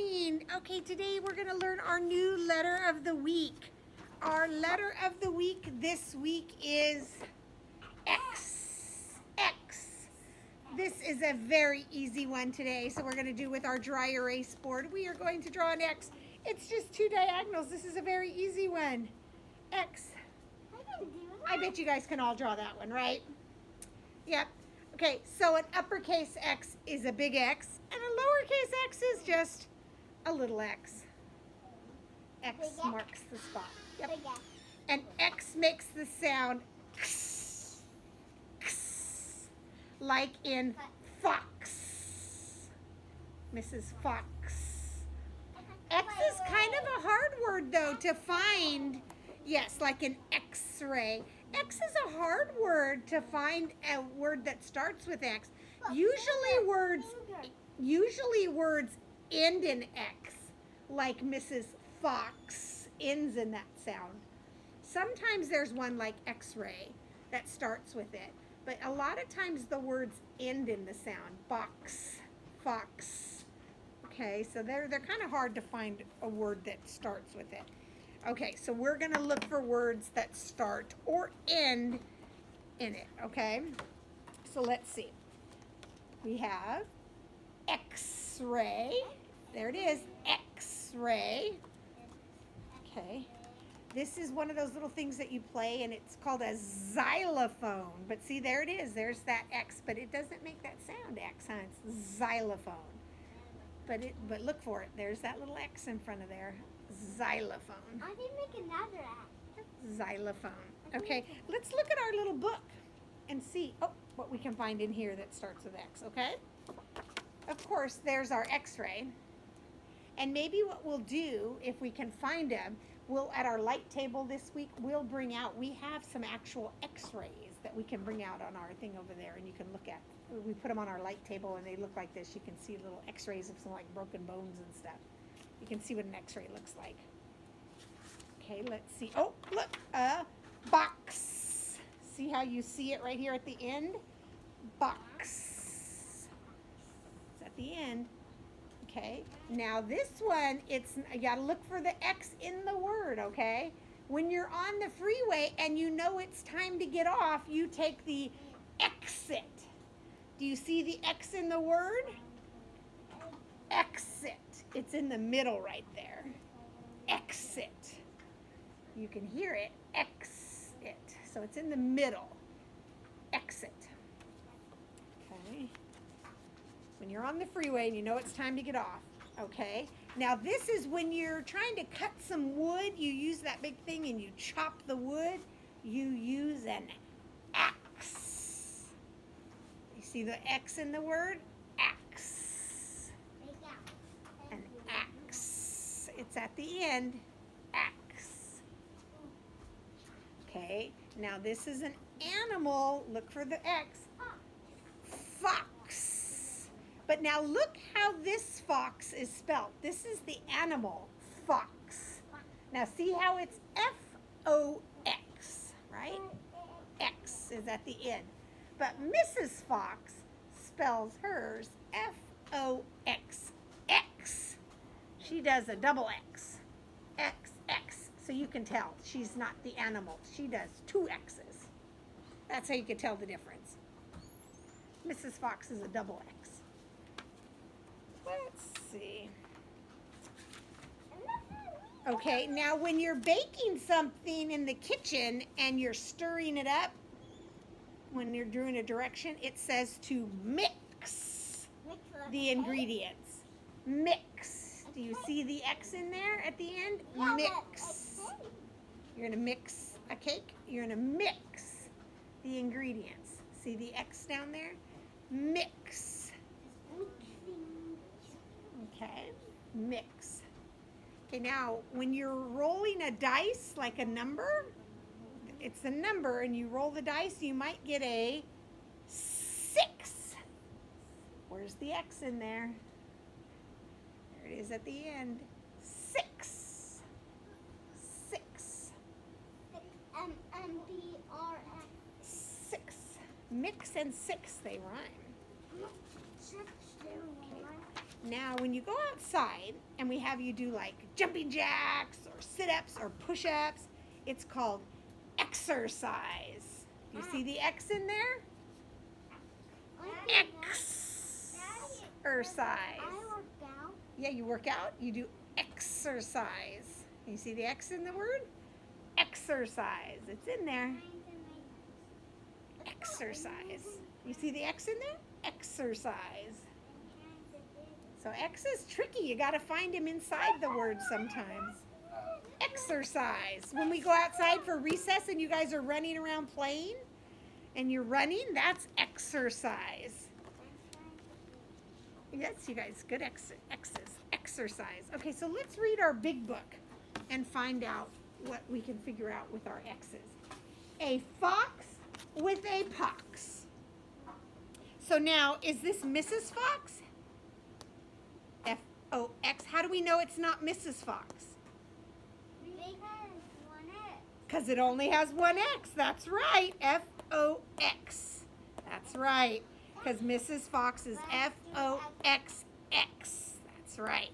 morning. Okay, today we're going to learn our new letter of the week. Our letter of the week this week is X. X. This is a very easy one today, so we're going to do with our dry erase board. We are going to draw an X. It's just two diagonals. This is a very easy one. X. I bet you guys can all draw that one, right? Yep. Okay, so an uppercase X is a big X, and a lowercase x is just a little x. X marks the spot. Yep. And X makes the sound x, x, like in fox. Mrs. Fox. X is kind of a hard word, though, to find. Yes, like an X-ray. X is a hard word to find a word that starts with X. Usually words end in X, like Mrs. Fox ends in that sound. Sometimes there's one like X-ray that starts with it, but a lot of times the words end in the sound. Box, fox. Okay, so they're kind of hard to find a word that starts with it. Okay, so we're going to look for words that start or end in it, okay? So let's see. We have X-ray. There it is, X-ray. Okay. This is one of those little things that you play, and it's called a xylophone. But see, there it is. There's that X, but it doesn't make that sound, X, huh? It's xylophone. But look for it. There's that little X in front of there. Xylophone. I didn't make another X. Xylophone. Okay, let's look at our little book and see what we can find in here that starts with X, okay? Of course, there's our X-ray. And maybe what we'll do, if we can find them, at our light table this week, we have some actual X-rays that we can bring out on our thing over there, and you can look at. We put them on our light table, and they look like this. You can see little X-rays of some like broken bones and stuff. You can see what an X-ray looks like. Okay, let's see. Oh, look, a box. See how you see it right here at the end? Box. It's at the end. Okay, now this one, you gotta look for the X in the word, okay? When you're on the freeway and you know it's time to get off, you take the exit. Do you see the X in the word? Exit. It's in the middle right there. Exit. You can hear it. Exit. So it's in the middle. Exit. Okay. When you're on the freeway and you know it's time to get off. Okay. Now this is when you're trying to cut some wood. You use that big thing and you chop the wood. You use an axe. You see the X in the word? An axe. It's at the end. Axe. Okay. Now this is an animal. Look for the X. Fox. But now look how this fox is spelled. This is the animal, fox. Now see how it's F-O-X, right? X is at the end. But Mrs. Fox spells hers F-O-X. X. She does a double X. X, X. So you can tell she's not the animal. She does two X's. That's how you can tell the difference. Mrs. Fox is a double X. Let's see. Okay, now when you're baking something in the kitchen and you're stirring it up, when you're doing a direction, it says to mix the ingredients. Mix. Do you see the X in there at the end? Mix. You're going to mix a cake. You're going to mix the ingredients. See the X down there? Mix. Okay, mix. Okay, now when you're rolling a dice, like a number, it's a number, and you roll the dice, you might get a 6. Where's the X in there? There it is at the end. 6. 6. M-B-R-X. 6. Mix and 6, they rhyme. Okay. Now, when you go outside and we have you do like jumping jacks or sit-ups or push-ups, it's called exercise. Do you see the X in there? Exercise. I worked out. Yeah, you work out, you do exercise. You see the X in the word? Exercise. It's in there. Exercise. You see the X in there? Exercise. So X is tricky. You got to find him inside the word sometimes. Exercise. When we go outside for recess and you guys are running around playing and you're running, that's exercise. Yes, you guys, good X's. Exercise. Okay, so let's read our big book and find out what we can figure out with our X's. A fox with a pox. So now, is this Mrs. Fox? F-O-X. How do we know it's not Mrs. Fox? Because it only has one X. That's right. F-O-X. That's right. Because Mrs. Fox is F-O-X-X. That's right.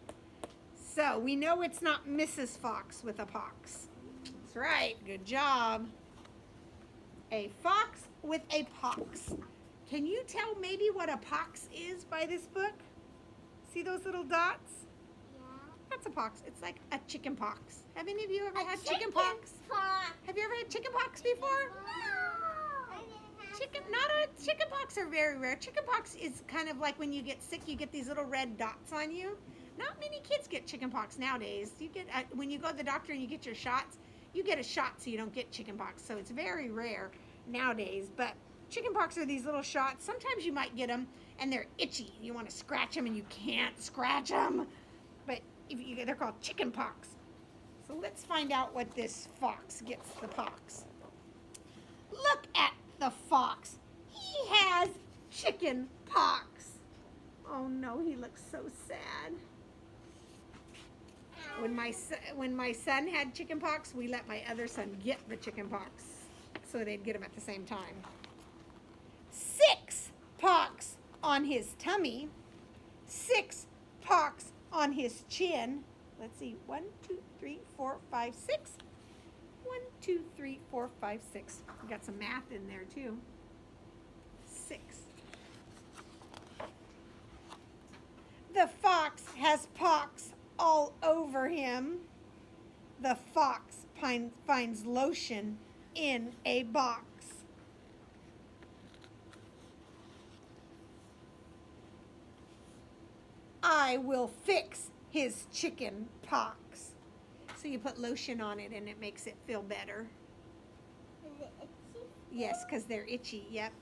So we know it's not Mrs. Fox with a pox. That's right. Good job. A fox with a pox. Can you tell maybe what a pox is by this book? See those little dots? Yeah. That's a pox. It's like a chicken pox. Have any of you ever had chicken pox? Have you ever had chicken pox before? Chicken pox are very rare. Chicken pox is kind of like when you get sick, you get these little red dots on you. Not many kids get chicken pox nowadays. You get when you go to the doctor and you get your shots, you get a shot so you don't get chicken pox. So it's very rare nowadays. But chicken pox are these little shots. Sometimes you might get them and they're itchy. You want to scratch them and you can't scratch them. But they're called chicken pox. So let's find out what this fox gets the pox. Look at the fox. He has chicken pox. Oh no, he looks so sad. When my son had chicken pox, we let my other son get the chicken pox so they'd get them at the same time. 6 pox on his tummy, 6 pox on his chin. Let's see, 1, 2, 3, 4, 5, 6. 1, 2, 3, 4, 5, 6. We got some math in there too. 6. The fox has pox all over him. The fox finds lotion in a box. I will fix his chicken pox. So you put lotion on it and it makes it feel better. Is it itchy? Yes, because they're itchy. Yep.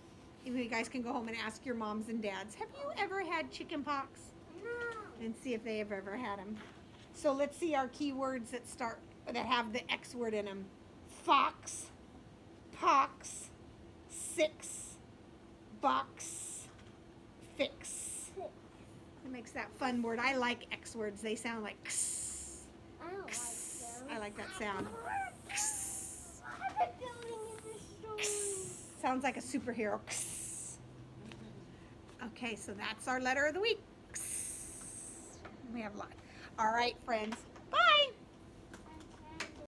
You guys can go home and ask your moms and dads, have you ever had chicken pox? No. And see if they have ever had them. So let's see our keywords that have the X word in them. Fox, pox, 6, box, fix. It makes that fun word. I like X words. They sound like x. I don't like X. those. I like that sound. X. I've been building in the X. store. Sounds like a superhero. X. Okay, so that's our letter of the week. X. We have a lot. All right, friends.